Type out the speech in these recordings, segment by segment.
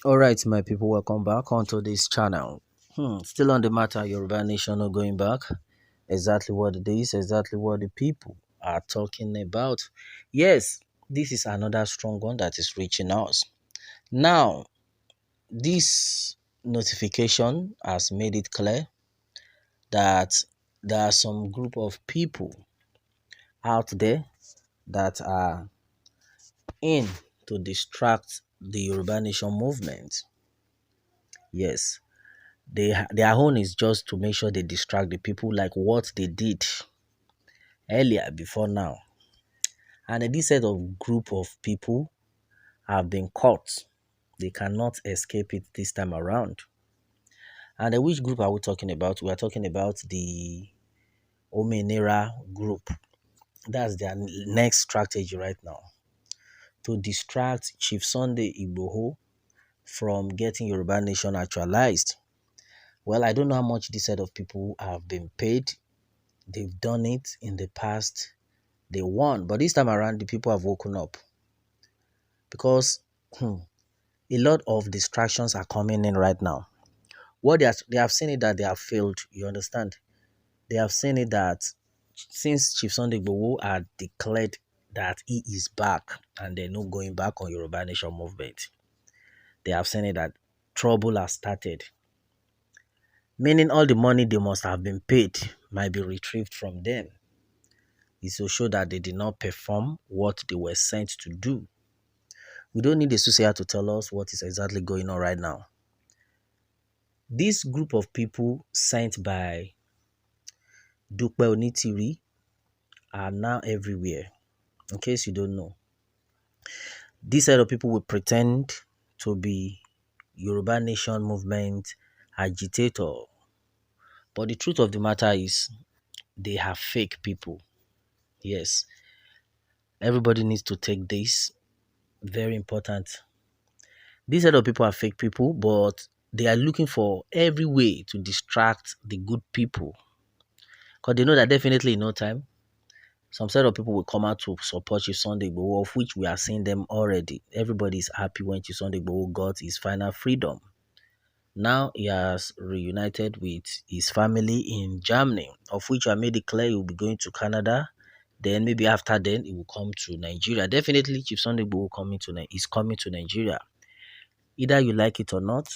All right, my people, welcome back onto this channel. Still on the matter, Yoruba Nation not going back. Exactly what it is, exactly what the people are talking about. Yes, this is another strong one that is reaching us. Now, this notification has made it clear that there are some group of people out there that are in to distract the Yoruba Nation movement. Yes, their own is just to make sure they distract the people like what they did earlier before now. And this set of group of people have been caught. They cannot escape it this time around. And which group are we talking about? We are talking about the Omenera group. That's their next strategy right now. To distract Chief Sunday Igboho from getting Yoruba Nation actualized. Well, I don't know how much this set of people have been paid. They've done it in the past. They won. But this time around, the people have woken up. Because a lot of distractions are coming in right now. What they have seen it that they have failed. You understand? They have seen it that since Chief Sunday Igboho had declared that he is back and they're not going back on Yoruba Nation movement, they have seen it that trouble has started. Meaning all the money they must have been paid might be retrieved from them. It's to show that they did not perform what they were sent to do. We don't need the soothsayer to tell us what is exactly going on right now. This group of people sent by Dupe Onitiri are now everywhere. In case you don't know, this set of people will pretend to be Yoruba Nation movement agitator. But the truth of the matter is they are fake people. Yes, everybody needs to take this. Very important. These set of people are fake people, but they are looking for every way to distract the good people. Because they know that definitely in no time, some set of people will come out to support Chief Sunday Igboho, of which we are seeing them already. Everybody is happy when Chief Sunday Igboho got his final freedom. Now he has reunited with his family in Germany, of which I made it clear he will be going to Canada. Then maybe after then he will come to Nigeria. Definitely Chief Sunday Igboho is coming to Nigeria. Either you like it or not,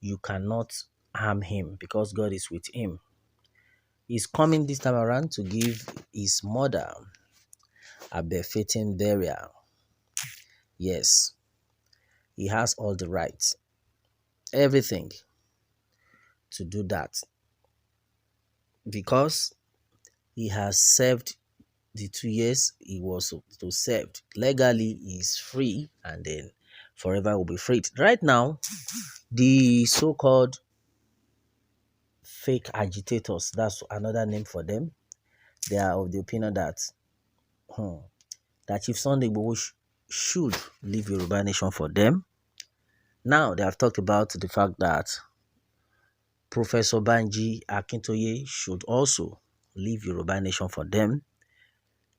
you cannot harm him because God is with him. He's coming this time around to give his mother a befitting burial. Yes, he has all the rights, everything to do that because he has served the 2 years he was to serve. Legally, he's free and then forever will be freed. Right now, the so-called fake agitators, that's another name for them, they are of the opinion that that Chief Sunday Igboho should leave Yoruba Nation for them. Now they have talked about the fact that Professor Banji Akintoye should also leave Yoruba Nation for them.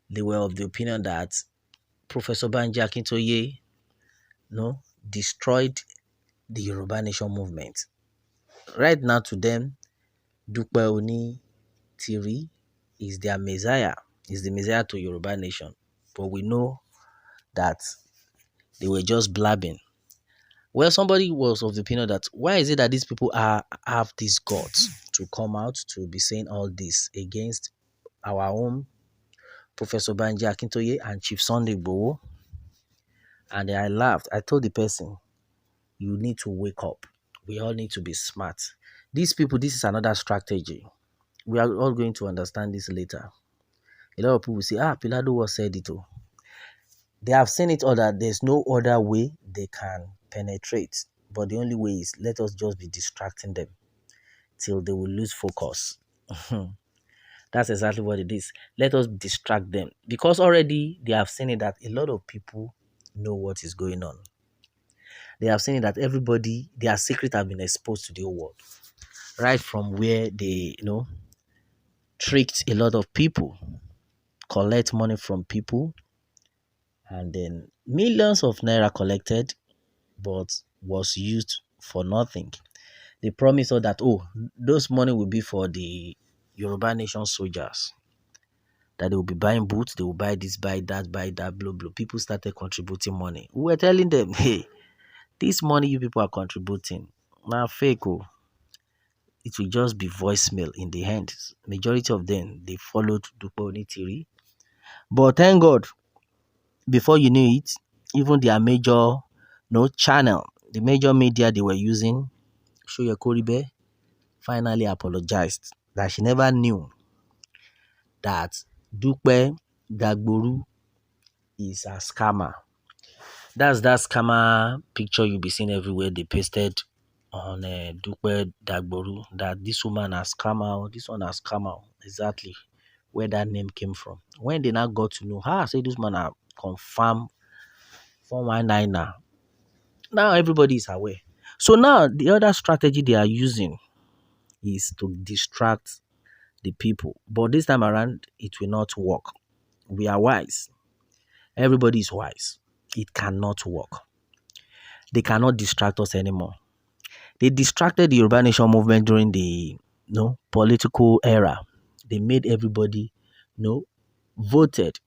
They were of the opinion that Professor Banji Akintoye destroyed the Yoruba Nation movement. Right now to them, Dupe Onitiri is their messiah, is the messiah to Yoruba Nation. But we know that they were just blabbing. Well, somebody was of the opinion that why is it that these people have this guts to come out to be saying all this against our own Professor Banji Akintoye and Chief Sunday Igboho? And I laughed. I told the person, you need to wake up. We all need to be smart. These people, this is another strategy. We are all going to understand this later. A lot of people will say, Pilado was said it. Oh. They have seen it all that there's no other way they can penetrate. But the only way is let us just be distracting them till they will lose focus. That's exactly what it is. Let us distract them. Because already they have seen it that a lot of people know what is going on. They have seen it that everybody, their secret have been exposed to the whole world. Right from where they, tricked a lot of people, collect money from people, and then millions of naira collected, but was used for nothing. They promised us that, oh, those money will be for the Yoruba Nation soldiers, that they will be buying boots, they will buy that, blah, blah. People started contributing money. We were telling them, hey, this money you people are contributing, now fake, oh, it will just be voicemail in the end. Majority of them, they followed Dupe Onitiri. But thank God, before you knew it, even their major no channel, the major media they were using, Shoye Koribe, finally apologized that she never knew that Dupe Dagboru is a scammer. That's that scammer picture you'll be seeing everywhere. They pasted on Dupe Dagboru that this woman has scammer, this one has scammer. Exactly where that name came from. When they now got to know, say this man are confirmed 419 now. Now everybody is aware. So now the other strategy they are using is to distract the people. But this time around, it will not work. We are wise. Everybody is wise. It cannot work. They cannot distract us anymore. They distracted the Yoruba Nation movement during the political era. They made everybody voted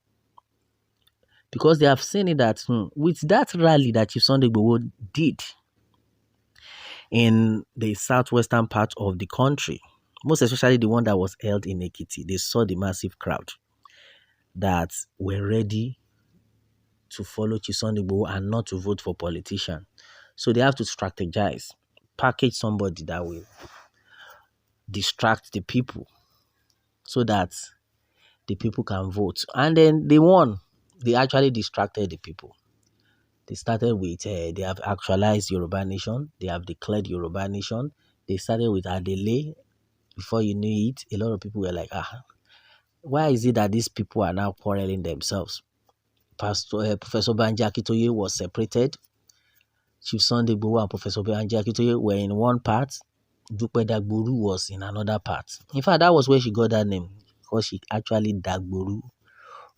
because they have seen it that with that rally that Chief Sunday Igboho did in the southwestern part of the country, most especially the one that was held in Ekiti, they saw the massive crowd that were ready to follow Chief Sunday Igboho and not to vote for politician. So they have to strategize, package somebody that will distract the people so that the people can vote. And then they won. They actually distracted the people. They started with, they have actualized Yoruba Nation. They have declared Yoruba Nation. They started with Adele. Before you knew it, a lot of people were like, why is it that these people are now quarreling themselves? Professor Banji Akintoye was separated. Chief Sunday Igboho and Professor Banji Akintoye were in one part. Dupe Dagboru was in another part. In fact, that was where she got that name, because she actually Dagboru.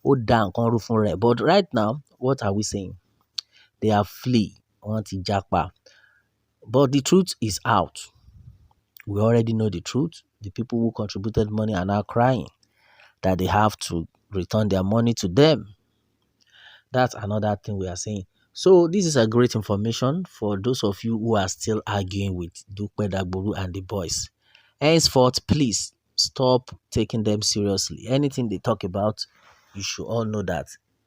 But right now, what are we saying? They are flee. Japa. But the truth is out. We already know the truth. The people who contributed money are now crying that they have to return their money to them. That's another thing we are saying. So this is a great information for those of you who are still arguing with Dupe Dagboru and the boys. Henceforth, please stop taking them seriously. Anything they talk about, you should all know that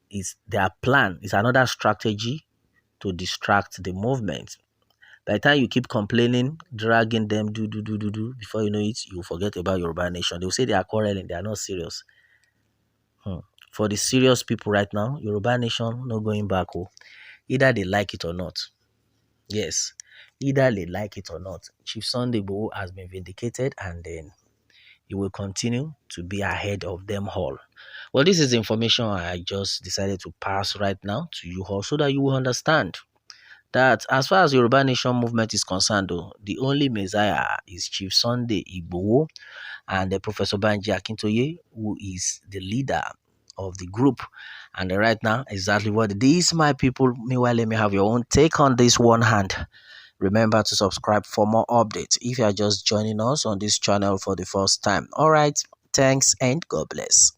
it's their plan. It's another strategy to distract the movement. By the time you keep complaining, dragging them, do, before you know it, you forget about Yoruba Nation. They will say they are quarreling. They are not serious. For the serious people right now, Yoruba Nation no going back. Either they like it or not. Yes, either they like it or not. Chief Sunday Igboho has been vindicated, and then he will continue to be ahead of them all. Well, this is the information I just decided to pass right now to you all so that you will understand that as far as Yoruba Nation movement is concerned, the only messiah is Chief Sunday Igboho and Professor Banji Akintoye, who is the leader of the group. And right now, exactly what it is, my people. Meanwhile, let me have your own take on this one hand. Remember to subscribe for more updates if you are just joining us on this channel for the first time. All right, thanks and God bless.